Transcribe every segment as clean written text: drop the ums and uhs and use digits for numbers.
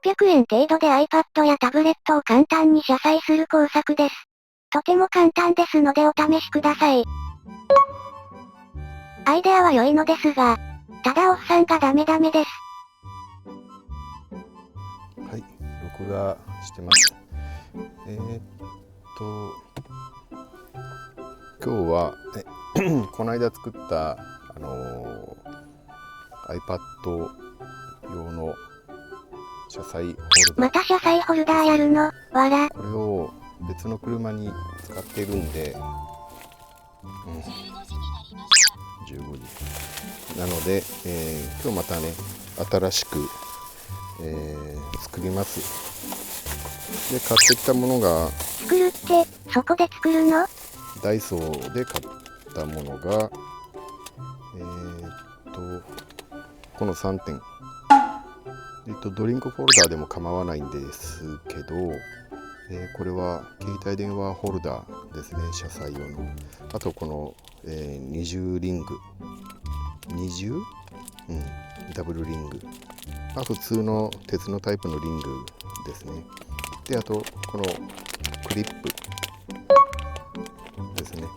600円程度で iPad やタブレットを簡単に車載する工作です。とても簡単ですのでお試しください。アイデアは良いのですが、ただおっさんがダメです。はい、録画してます。今日はこの間作ったiPad 用の車載ホルダー。また車載ホルダーやるの？わら。これを別の車に使っているんで、15時なので、今日またね新しく、作ります。で買ってきたものが、作るってそこで作るの？ダイソーで買ったものがこの3点、ドリンクホルダーでも構わないんですけど、これは携帯電話ホルダーですね、車載用の。あとこの、二重リング、ダブルリング、普通の鉄のタイプのリングですね。であとこのクリップですね。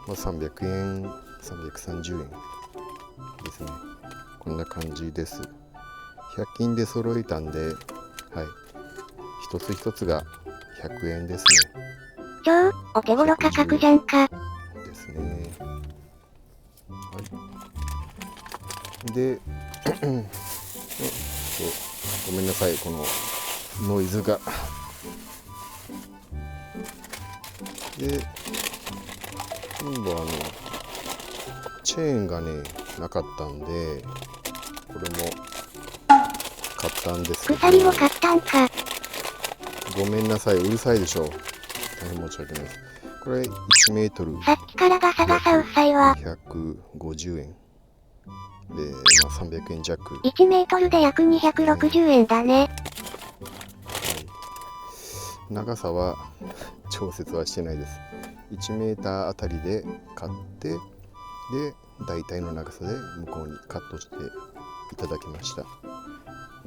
300円330円ですね。こんな感じです。100均で揃えたんで、はい、一つ一つが100円ですね。超お手頃価格じゃんか。ですね。はい。でごめんなさい、このノイズが。で今度はチェーンがねなかったんで、これも買ったんですけど、鎖も買ったんか。ごめんなさい、うるさいでしょ。大変申し訳ないです。これ1メートルさっきからガサガサうっさいわ。250円で、300円弱。1メートルで約260円だね。長さは調節はしてないです。1メーターあたりで買って、で大体の長さで向こうにカットしていただきました。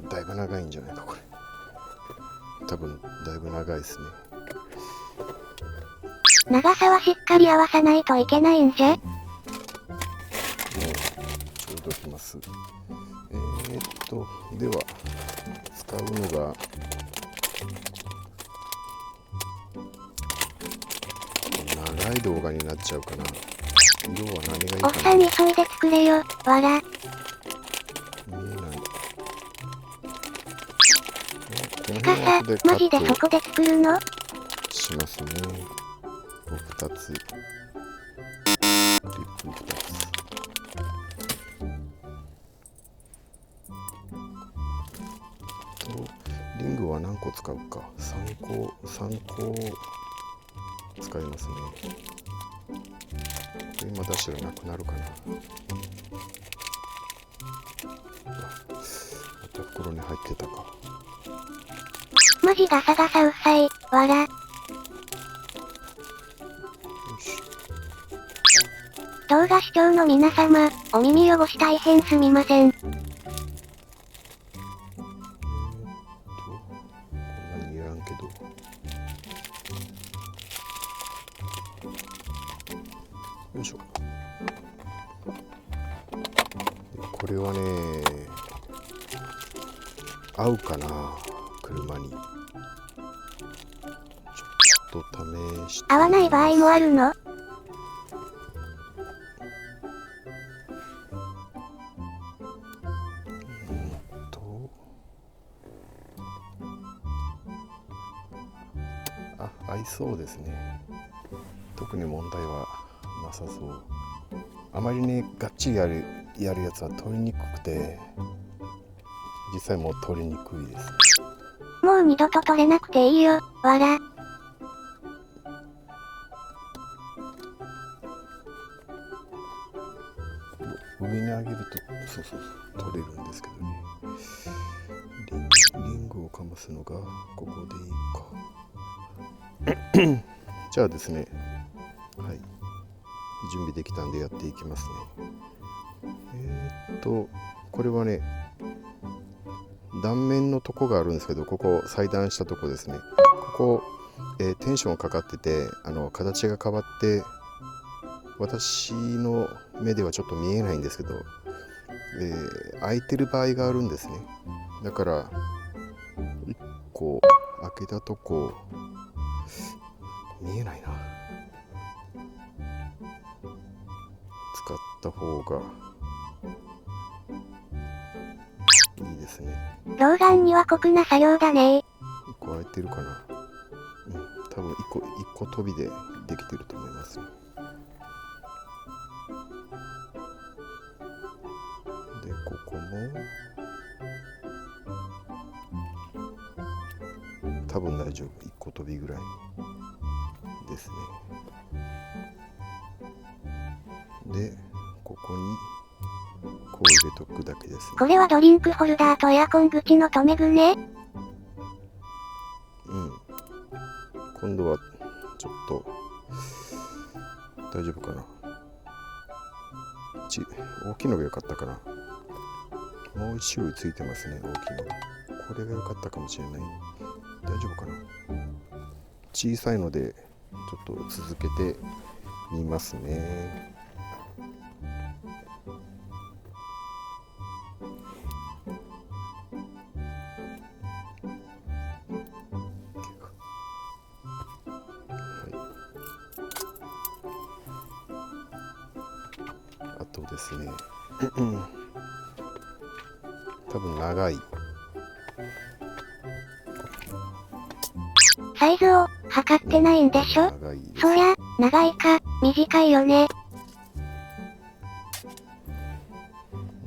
だいぶ長いんじゃないかこれ。多分だいぶ長いですね。長さはしっかり合わさないといけないんじゃ。ちょうどきます。では使うのが長い動画になっちゃうかな。色は何がいいかな。おっさん急いで作れよ、わら。見えない。ちかさ、マジでそこで作るの？しますね。2つ。クリップ2つ。リングは何個使うか。3個使いますね。今出したらなくなるかな。また袋に入ってたか。マジガサガサうっさい、わら。動画視聴の皆様、お耳汚し大変すみません。こんなにいらんけど。よいしょ。これはね、合うかな、車に。ちょっと試して。合わない場合もあるの？合いそうですね。特に問題はなさそう。あまりねがっちりやるやつは取りにくくて、実際もう取りにくいです。もう二度と取れなくていいよ、わら。上に上げるとそう取れるんですけどね。リングをかますのがここでいいか。じゃあですね、はい、準備できたんでやっていきますね。これはね、断面のとこがあるんですけど、ここ裁断したとこですね。ここ、テンションかかってて形が変わって、私の目ではちょっと見えないんですけど、開いてる場合があるんですね。だから1個開けたとこ見えないな。使った方がいいですね。老眼には酷な作業だね。1個開いてるかな。多分1個飛びでできてると思いますね。でここも多分大丈夫、1個飛びぐらいですね。でここにこう入れとくだけですね。これはドリンクホルダーとエアコン口の留め具ね。今度はちょっと大丈夫かな。大きいのが良かったかな。もう1種類ついてますね、大きいの。これが良かったかもしれない。大丈夫かな。小さいのでちょっと続けてみますね。あとですね多分長いサイズを測ってないんでしょ。長いです。そりゃ長いか短いよね。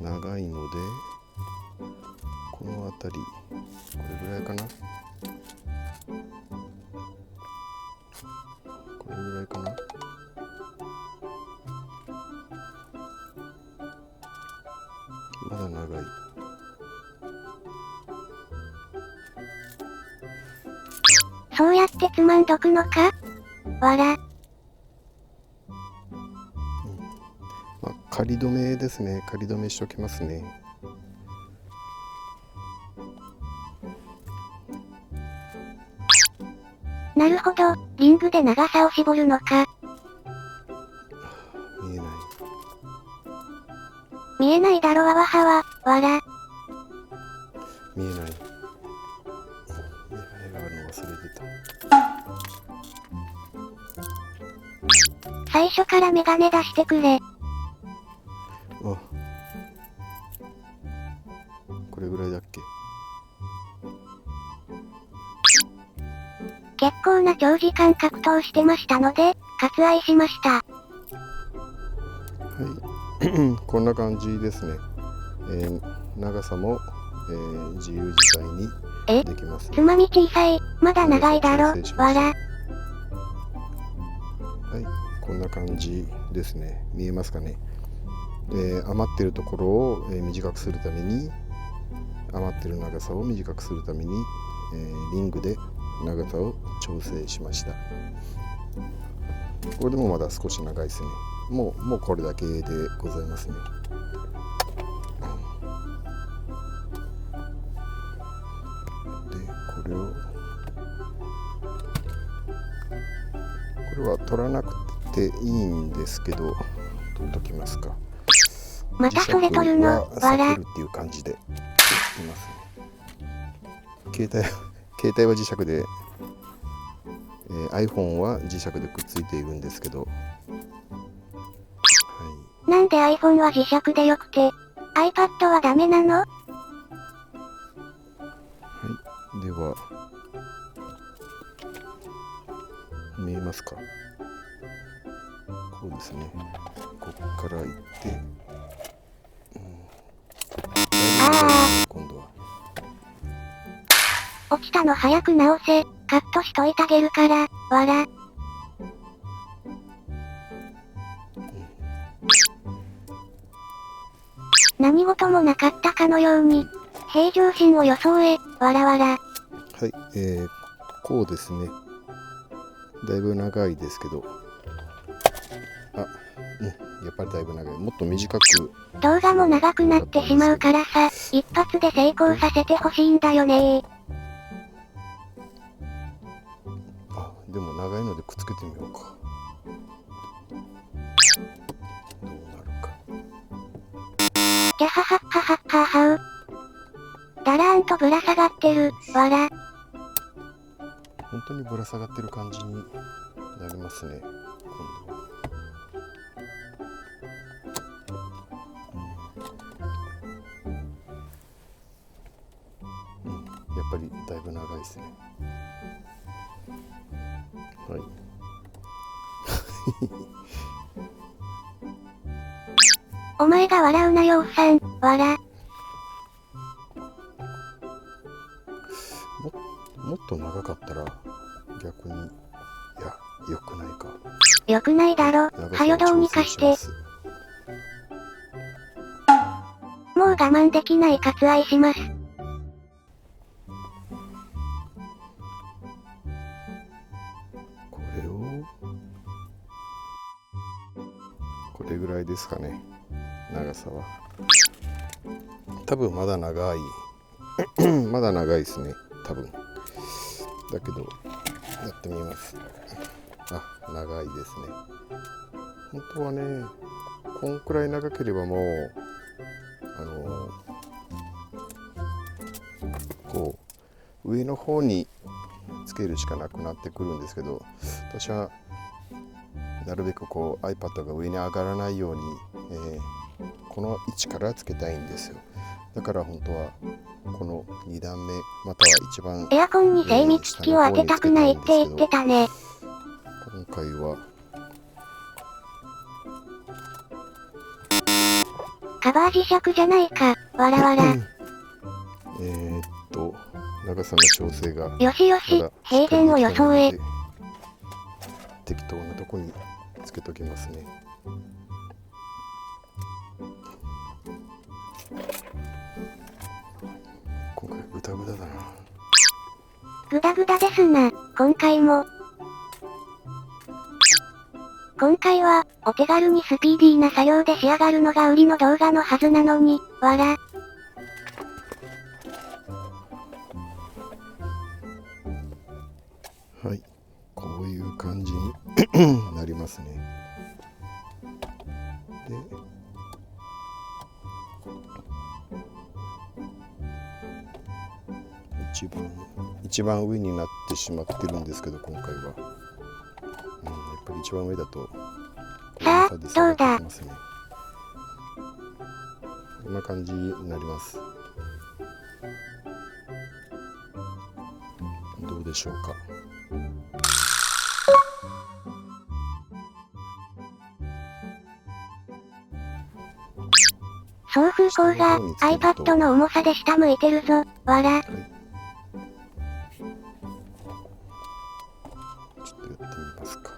長いのでこの辺りこれぐらいかな。これぐらいかな。まだ長い。そうやってつまんどくのか。わら。仮止めですね。仮止めしときますね。なるほど、リングで長さを絞るのか。見えない。見えないだろわわはわ、わら。見えない。メガネがあるの忘れてた。最初からメガネ出してくれ。これぐらいだっけ。結構な長時間格闘してましたので、割愛しました。はいこんな感じですね。長さも、自由自在にできます。つまみ小さい、まだ長いだろ、わら。はい、こんな感じですね。見えますかね。余ってるところを、短くするために、余ってる長さを短くするために、リングで長さを調整しました。これでもまだ少し長いですね。もうこれだけでございますね。でこれは取らなくていいんですけど、取っときますか。またそれ取るの、磁石は避けるっていう感じでいますね。携帯は磁石で、iPhone は磁石でくっついているんですけど、なんで iPhone は磁石でよくて iPad はダメなの？では見えますか。こうですね。こっから行って、今度は落ちたの早く直せ。カットしといてあげるから、わら。何事もなかったかのように、平常心を装え、わらわら。はい、こうですね。だいぶ長いですけど、やっぱりだいぶ長い。もっと短く。動画も長くなってしまうからさ、一発で成功させてほしいんだよね。あ、でも長いのでくっつけてみようか。どうなるか。ギャハハッハハッハーハウ。だらーんとぶら下がってる、わら。本当にぶら下がってる感じになりますね、今度は。やっぱりだいぶ長いですね。はい。お前が笑うなよおっさん、わら。もっと長かったら逆に、いや、良くないか。よくないだろ、はよどうにかして。もう我慢できない割愛します。これを、これぐらいですかね、長さは。多分まだ長いまだ長いですね、多分。だけどやってみます。あ、長いですね。本当はね、こんくらい長ければもうこう上の方につけるしかなくなってくるんですけど、私はなるべくこう iPad が上に上がらないように、この位置からつけたいんですよ。だから本当はこの2段目または一番エアコンに精密機器を当てたくないって言ってたね。今回はカバー磁石じゃないか、わらわら。長さの調整がよしよし、平然を装え。適当なとこにつけときますね。今回グダグダだな。グダグダですな、今回も。今回は、お手軽にスピーディーな作業で仕上がるのが売りの動画のはずなのに、わら。はい、こういう感じになりますね。で、一番上になってしまってるんですけど、今回は、やっぱり一番上だとさあ、どうだ。こんな感じになります。どうでしょうか。送風口が iPad の重さで下向いてるぞ、わら。はい、ちょっとやってみますか。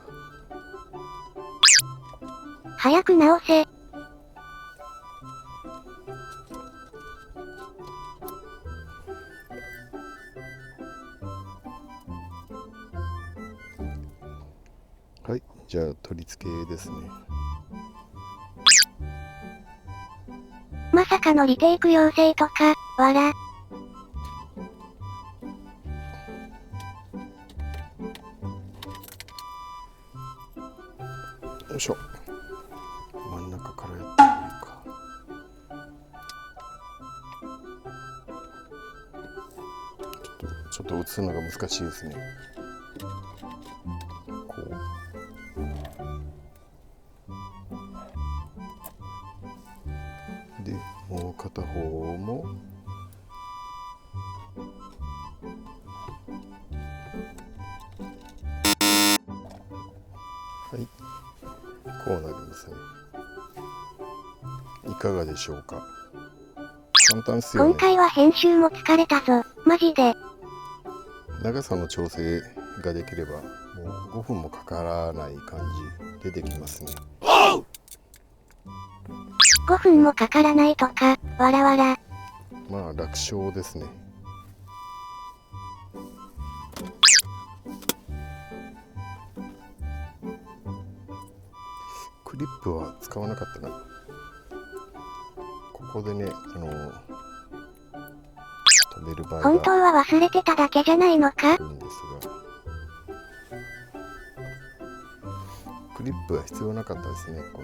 早く直せ。はい、じゃあ取り付けですね。まさかのリテイク要請とか、わら。よいしょ。真ん中からやった方がいいか。ちょっと映すのが難しいですね。こう。で、もう片方も。はい。こうなりますね。いかがでしょうか。簡単っすよね。今回は編集も疲れたぞ、マジで。長さの調整ができれば、もう5分もかからない感じでできますね。5分もかからないとか、わらわら。まあ楽勝ですね。クリップは使わなかったな。ここでね、止める場合本当がは忘れてただけじゃないのか？あるんですが、クリップは必要なかったですね。こ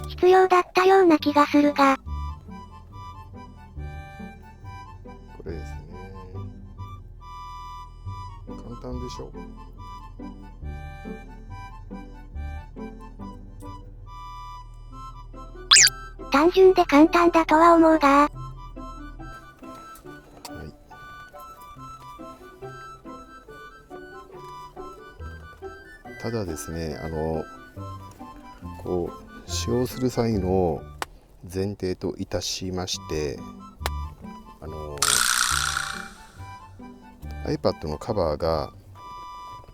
必要だったような気がするが。れですね。簡単でしょ。単純で簡単だとは思うが。ただですね、使用する際の前提といたしまして、iPad のカバーが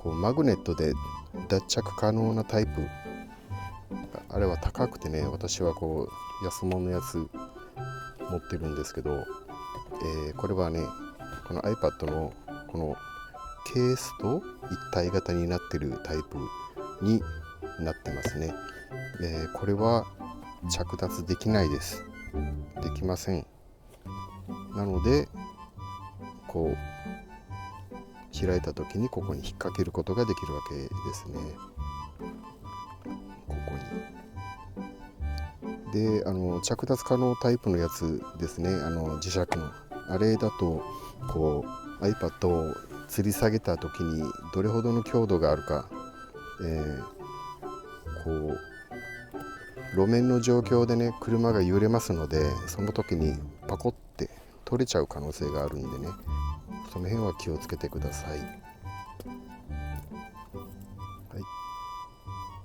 マグネットで脱着可能なタイプ、あれは高くてね、私は安物のやつ持ってるんですけど、これはね、この iPad のこのケースと一体型になってるタイプになってますね。これは着脱できないです。できません。なので開いた時にここに引っ掛けることができるわけですね。ここに。で、着脱可能タイプのやつですね。磁石のあれだとiPad を吊り下げた時にどれほどの強度があるか、路面の状況でね、車が揺れますので、その時にパコって取れちゃう可能性があるんでね、その辺は気をつけてください。はい、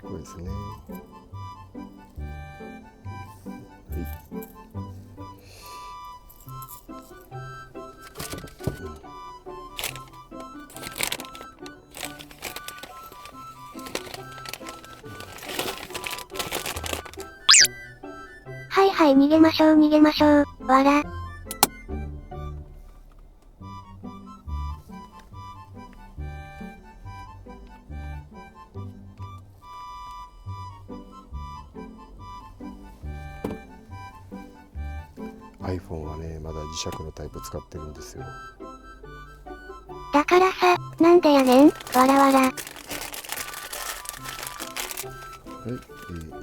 これですね。はいはい、逃げましょう逃げましょう。わら。iPhone はね、まだ磁石のタイプ使ってるんですよ。だからさ、なんでやねん、わらわら。は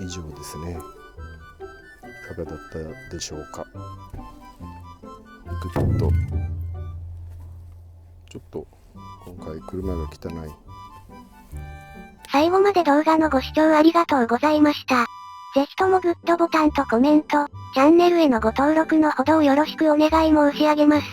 い、以上ですね。いかがだったでしょうか。ぐっとちょっと今回車が汚い。最後まで動画のご視聴ありがとうございました。ぜひともグッドボタンとコメント、チャンネルへのご登録のほどをよろしくお願い申し上げます。